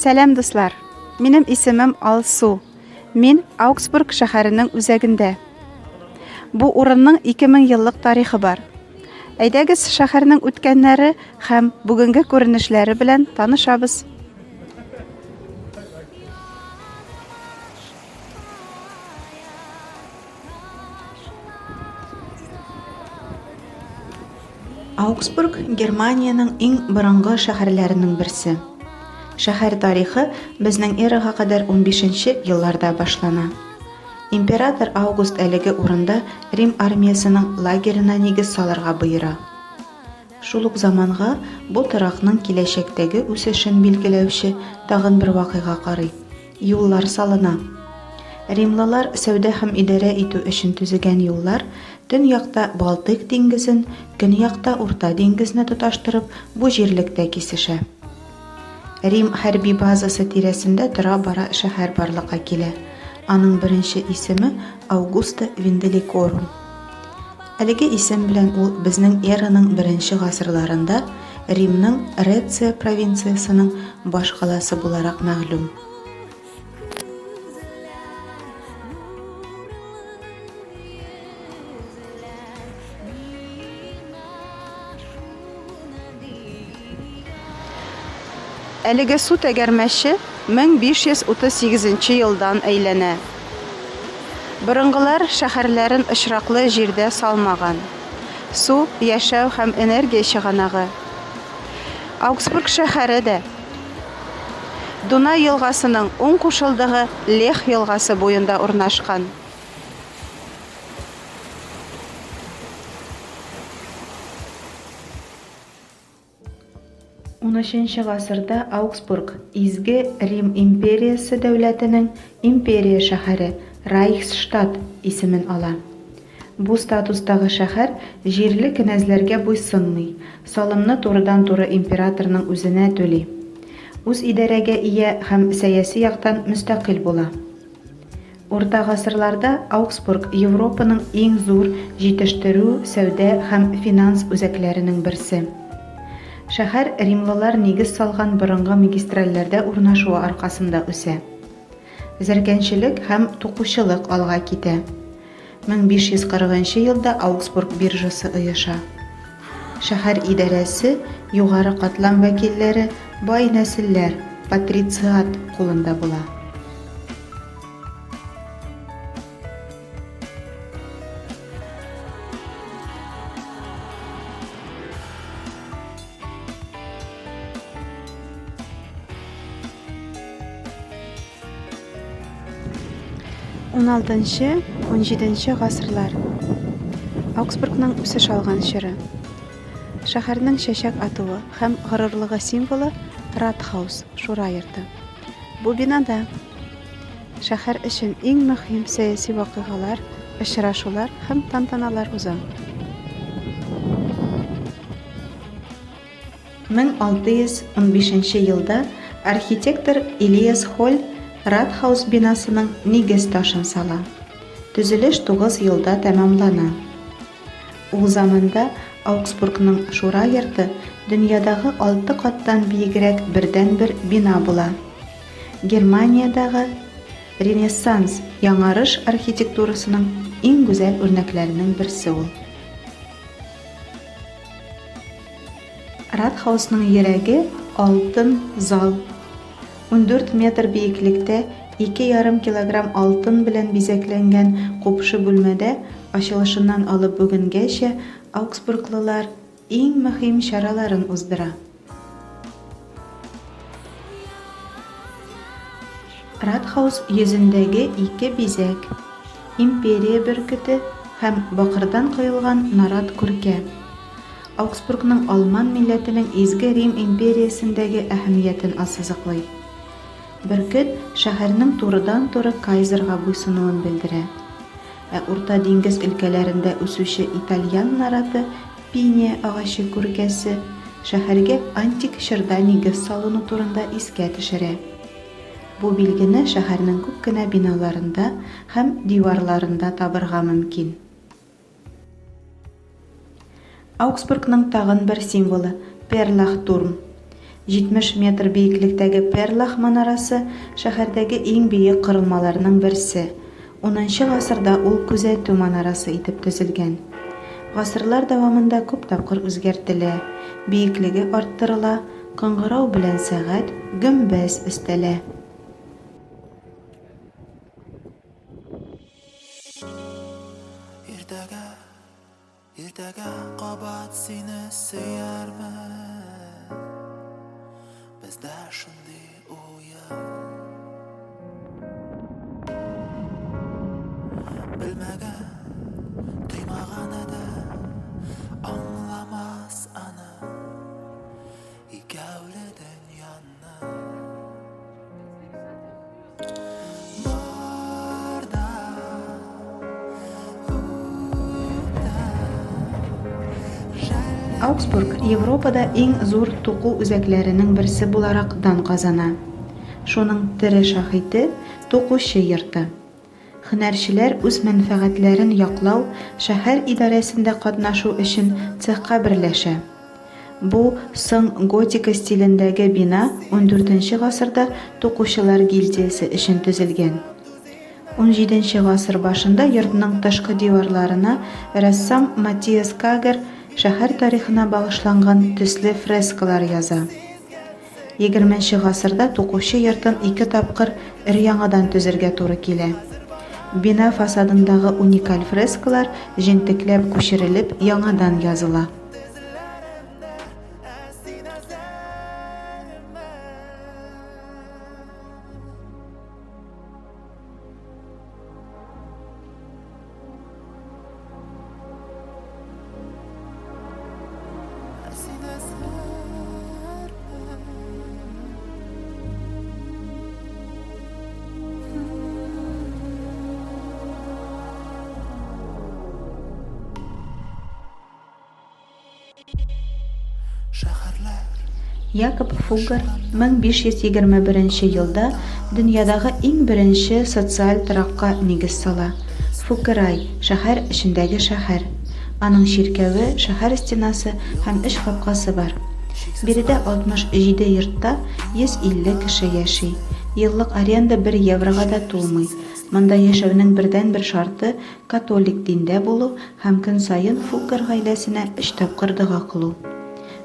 Сәлам дуслар, минем исемем Алсу. Мин Аугсбург шәһәренең үзәгендә. Бу урынның 2000 еллык тарихы бар. Әйдәгез шәһәрнең үткәннәре һәм бүгенге күренешләре белән танышабыз. Аугсбург Германияның иң борынгы шәһәрләренең берсе. Шәһәр тарихы безнең эрага кадәр 15-нче елларда башлана. Император Август әлеге урында Рим армиясының лагерына нигез салырга боера. Шул ук заманга бу торакның киләчәктәге үсешен билгеләүче тагын бер вакыйга карый. Юллар салына. Римлылар сәүдә һәм идарә итү өчен төзегән юллар төньякта Балтык диңгезен, көньякта Урта диңгезне тоташтырып, бу җирлектә кисешә. Рим хәрби базасы тирәсендә тора-бара шәһәр барлыкка килә. Аның беренче исеме Аугуста Винделикорум. Әлеге исем белән ул безнең эраның 1нче гасырларында Римның Реция провинциясының баш каласы буларак мәгълүм. Әлеге су тәгәрмәче 1538 елдан әйләнә. Борынгылар шәһәрләрен очраклы җирдә салмаган. Су, яшәү һәм энергия чыганагы. Аугсбург шәһәре дә Дунай елгасының уң кушылдыгы Лех елгасы буенда урнашкан. Унынчы гасырда Аугсбург изге Рим империясе дәүләтенең империя шәһәре Райхсштадт исемен ала. Бу статустагы шәһәр җирле кенәзләргә буйсынмый, салымны турыдан-туры императорның үзенә түли. Үз идарәгә ия һәм сәяси яктан мөстәкыйль була. Урта гасырларда Аугсбург Европаның иң зур җитештерү, сәүдә һәм финанс үзәкләренең берсе. Шәһәр римлылар нигез салган борынгы магистральләрдә урнашуы аркасында үсә. Зәркәнчелек һәм тукучылык алга китә. 1540 елда Аугсбург биржасы оеша. Шәһәр идарәсе югары катлам вәкилләре, бай нәселләр, патрициат кулында була. Уналтынчы, 17-нче гасырлар. Аугсбургның үсеш алган чоры. Шәһәрнең чәчәк атуы һәм горурлыгы символы Rathaus, шура йорты. Бу бинада шәһәр өчен иң мөһим сәяси вакыйгалар, очрашулар һәм тантаналар уза. 1615 елда архитектор Elias Hall Rathaus бинасының нигез ташын сала. Төзелеш 9 елда тәмамлана. Ул заманда Аугсбургның шура йорты дөньядагы 6 каттан биегрәк бердән-бер бина була. Германиядагы Ренессанс яңарыш архитектурасының иң гүзәл үрнәкләренең берсе ул. Rathausның йөрәге алтын зал. 14 метр биеклектә 2,5 килограмм алтын белән бизәкләнгән купшы бүлмәдә ачылышыннан алып бүгенгәчә Аугсбурглылар иң мөһим чараларын уздыра. Rathaus йөзендәге 2 бизәк, империя бөркете һәм бакырдан коелган нарат күркә. Аугсбургның алман милләтенең изге Рим империясендәге әһәмиятен ассызыклый. Бөркет шәһәрнең турыдан-туры кайзерга буйсынуын белдерә. Урта диңгез өлкәләрендә үсүче итальян нараты Пиния агачы күркәсе шәһәргә антик чорда нигез салыну турында искә төшерә. Бу билгене шәһәрнең күп кенә биналарында һәм диварларында табырга мөмкин. Аугсбургның тагын бер символы Перлахтурм. 70 метр бейеклектәге Перлах манарасы шәһәрдәге иң биек корылмаларның берсе. 10-нчы гасырда ул күзәтү манарасы итеп төзелгән. Гасырлар дәвамында күп тапкыр үзгәртелә, бейеклеге арттырыла, кыңгырау белән сәгать, гөмбәз өстәлә. Иртәгә кабат сине сөярмен, бездә шундый уен. Белмәгән, тоймаган идем, аңламас аны икәүле дөньяны. Аугсбург Европада иң зур туку үзәкләренең берсе буларак дан казана. Шуның тере шаһиты тукучы йорты. Һөнәрчеләр үз мәнфәгатьләрен яклау, шәһәр идарәсендә катнашу өчен цехка берләшә. Бу соң готика стилендәге бина 14-нче гасырда тукучылар гильдиясе өчен төзелгән. 17-нче гасыр башында йортның тышкы диварларына рәссам Матиас Кагер шәһәр тарихына багышланган төсле фрескалар яза. 20-нче гасырда тукучы йортын 2 тапкыр өр-яңадан төзергә туры килә. Бина фасадындагы уникаль фрескалар җентекләп күчерелеп яңадан языла. Якоб Фуггер 1521 елда дөньядагы иң беренче социаль торакка нигез сала. Фукерай шәһәр эчендәге шәһәр. Аның чиркәве, шәһәр стенасы һәм эш капкасы бар. Биредә 67 йортта 150 кеше яши. Еллык аренда 1 еврога да тулмый. Монда яшәүнең бердән-бер шарты католик диндә булу һәм көн саен Фуггер гаиләсенә 3 тапкыр дуга кылу.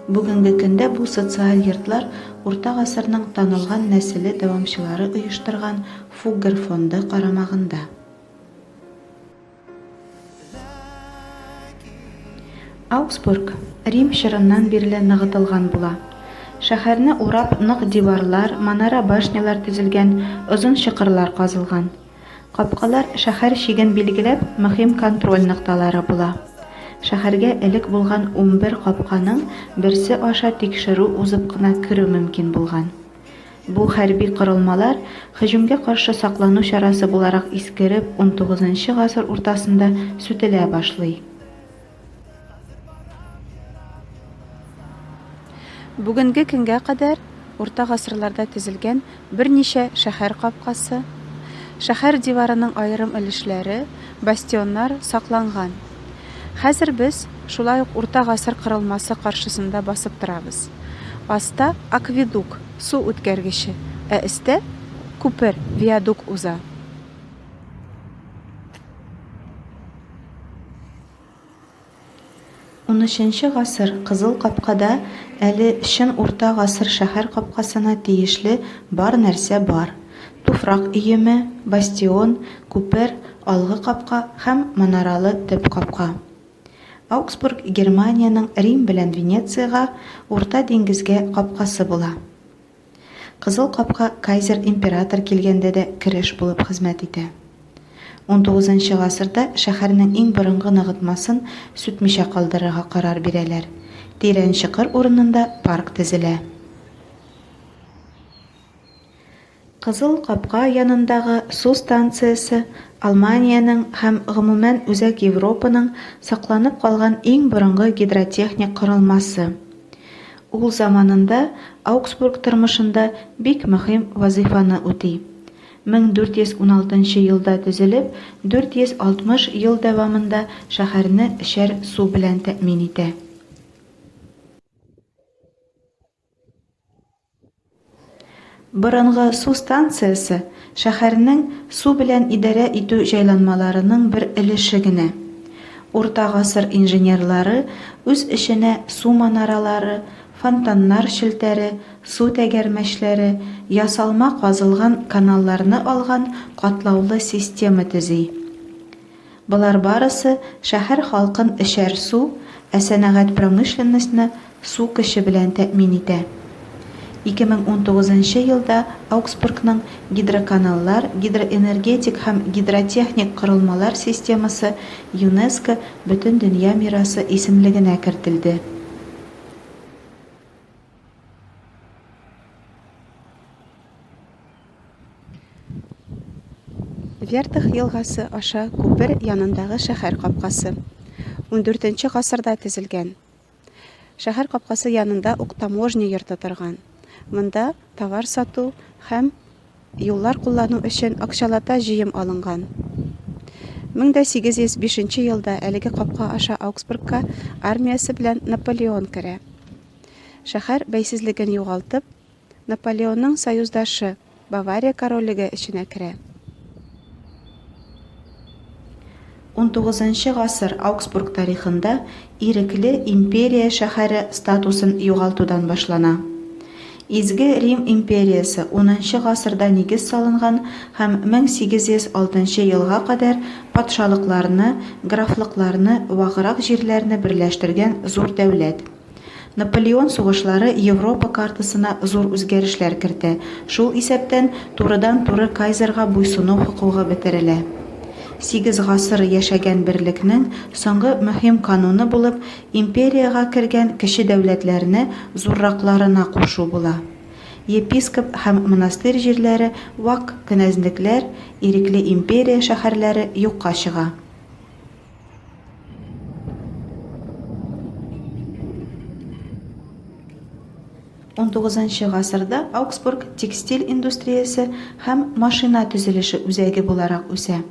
Бүгенге көндә бу социаль йортлар урта гасырның танылган нәселе дәвамчылары оештырган Фуггер фонды карамагында. Аугсбург Рим чорыннан бирле ныгытылган була. Шәһәрне урап нык диварлар, манара башнялар төзелгән, озын чокырлар казылган. Капкалар шәһәр чиген билгеләп мөһим контроль нокталары була. Шәһәргә элек булган 11 капканың берсе аша тикшерү узып кына керү мөмкин булган. Бу хәрби корылмалар һөҗүмгә каршы саклану чарасы буларак искереп 19-нчы гасыр уртасында сүтелә башлый. Бүгенге көнгә кадәр урта гасырларда төзелгән берничә шәһәр капкасы, шәһәр диварының аерым өлешләре, бастионнар сакланган. Хәзер без шулай ук урта гасыр корылмасы каршысында басып торабыз. Аста акведук, су үткәргече, ә өстә күпер, виадук уза. Унөченче гасыр Кызыл капкада әле чын урта гасыр шәһәр капкасына тиешле бар нәрсә бар. Туфрак өеме, бастион, күпер, алгы капка һәм манаралы төп капка. Аугсбург Германияның Рим белән Венецияга урта диңгезгә капкасы була. Кызыл капка кайзер император килгәндә дә кереш булып хезмәт итә. 19-нчы гасырда шәһәрнең иң борынгы ныгытмасын сүтмичә калдырырга карар бирәләр. Тирән чокыр урынында парк төзелә. Кызыл капка янындагы су станциясе Алманиянең һәм гомумән үзәк Европаның сакланып калган иң борынгы гидротехник корылмасы. Ул заманында Аугсбург тормышында бик мөһим вазифаны үти. 1416 елда төзелеп, 460 ел дәвамында шәһәрне эчәр су белән тәэмин итә. Борынгы су станциясы шәһәрнең су белән идарә итү җайланмаларының бер өлеше генә. Урта гасыр инженерлары үз эшенә су манаралары, фонтаннар челтәре, су тәгәрмәчләре, ясалма казылган каналларны алган катлаулы система төзи. Булар барысы шәһәр халкын эшәр су, ә сәнәгать промышленностьны су көче белән тәэмин итә. 2019 елда Аугсбургның гидроканаллар, гидроэнергетик һәм гидротехник корылмалар системасы ЮНЕСКО бөтен дөнья мирасы исемлегенә кертелде. Вертых елгасы аша күпер янындагы шәһәр капкасы. 14 гасырда төзелгән. Шәһәр капкасы янында ук таможня йорты торган. Монда товар сату һәм юллар куллану өчен акчалата җыем алынган. 1805 елда әлеге капка аша Аугсбургка армиясе белән Наполеон керә. Шәһәр бәйсезлеген югалтып, Наполеонның союздашы Бавария короллеге эченә керә. 19 гасыр Аугсбург тарихында ирекле империя шәһәре статусын югалтудан башлана. Изге Рим империясы 10 гасырда нигез салынган һәм 1806 елга кадәр патшалыкларны, графлыкларны, ваграк җирләрне берләштергән зур дәүләт. Наполеон сугышлары Европа картасына зур үзгәрешләр кертә. Шул исәптән турыдан-туры кайзерга буйсыну хукугы бетерелә. 8 гасыр яшәгән берлекнең соңгы мөһим кануны булып империяга кергән кече дәүләтләрне зурракларына кушу була. Епископ һәм монастырь җирләре, вак кенәзлекләр, ирекле империя шәһәрләре юкка чыга. XIX гасырда Аугсбург текстиль индустриясе һәм машина төзелеше үзәге буларак үсә.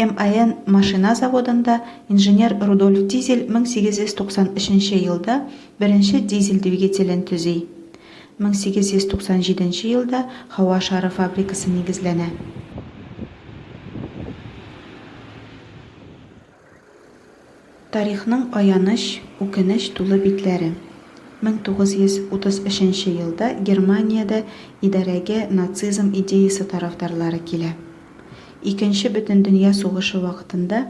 МАН машина заводында инженер Рудольф Дизель 1893 елда беренче дизель двигателен төзи. 1897 елда һава шары фабрикасы нигезләнә. Тарихның аяныч, үкенеч тулы битләре. 1933 елда Германиядә идарәгә нацизм идеясы тарафдарлары килә. Икенче бөтен дөнья сугышы вакытында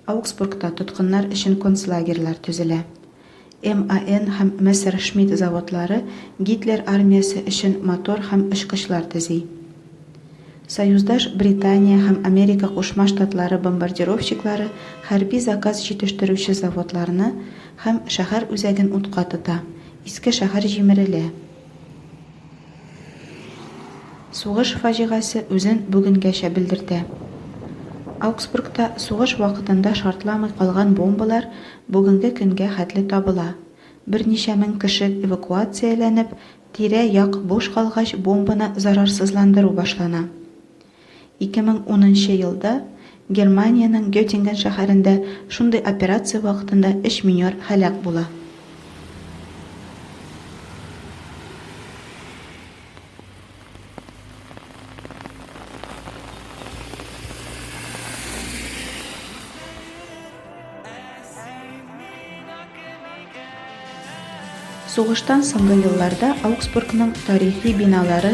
Аугсбургта тоткыннар өчен концлагерьләр төзелә. МАН һәм Мессершмитт заводлары Гитлер армиясе өчен мотор һәм очкычлар төзи. Союздаш Британия һәм Америка Кушма Штатлары бомбардировщиклары хәрби заказ җитештерүче заводларны һәм шәһәр үзәген утка тота. Иске шәһәр җимерелә. Сугыш фаҗигасы үзен бүгенгәчә белдертә. Аугсбургта сугыш вакытында шартламый калган бомбалар бүгенге көнгә хәтле табыла. Берничә мең кеше эвакуацияләнеп, тирә-як буш калгач бомбаны зарарсызландыру башлана. 2010 елда Германиянең Göttingen шәһәрендә шундый операция вакытында 3 минер һәлак була. Сугыштан соңгы елларда Аугсбургның тарихи биналары,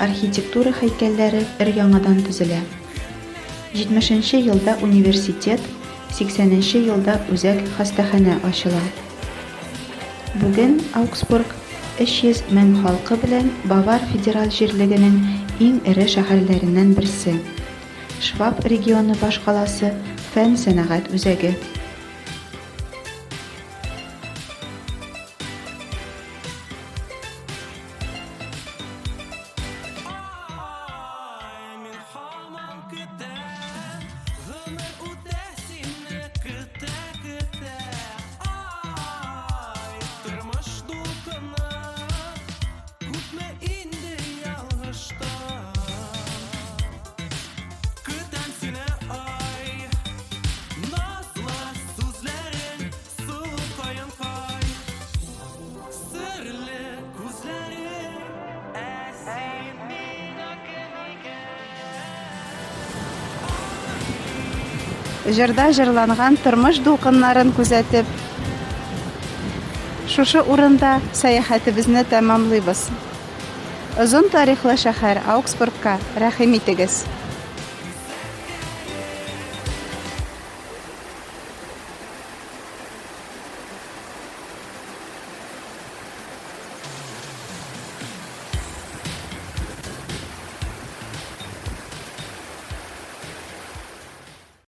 архитектура һәйкәлләре өр-яңадан төзелә. 70 елда университет, 80 елда үзәк хастаханә ачыла. Бүген Аугсбург 300 мең халкы белән Бавар федераль җирлегенең иң эре шәһәрләреннән берсе. Шваб регионы башкаласы, фән-сәнәгать үзәге. җырда җырланган тормыш дулкыннарын күзәтеп, шушы урында сәяхәтебезне тәмамлыйбыз. Озын тарихлы шәһәр Аугсбургка рәхим итегез.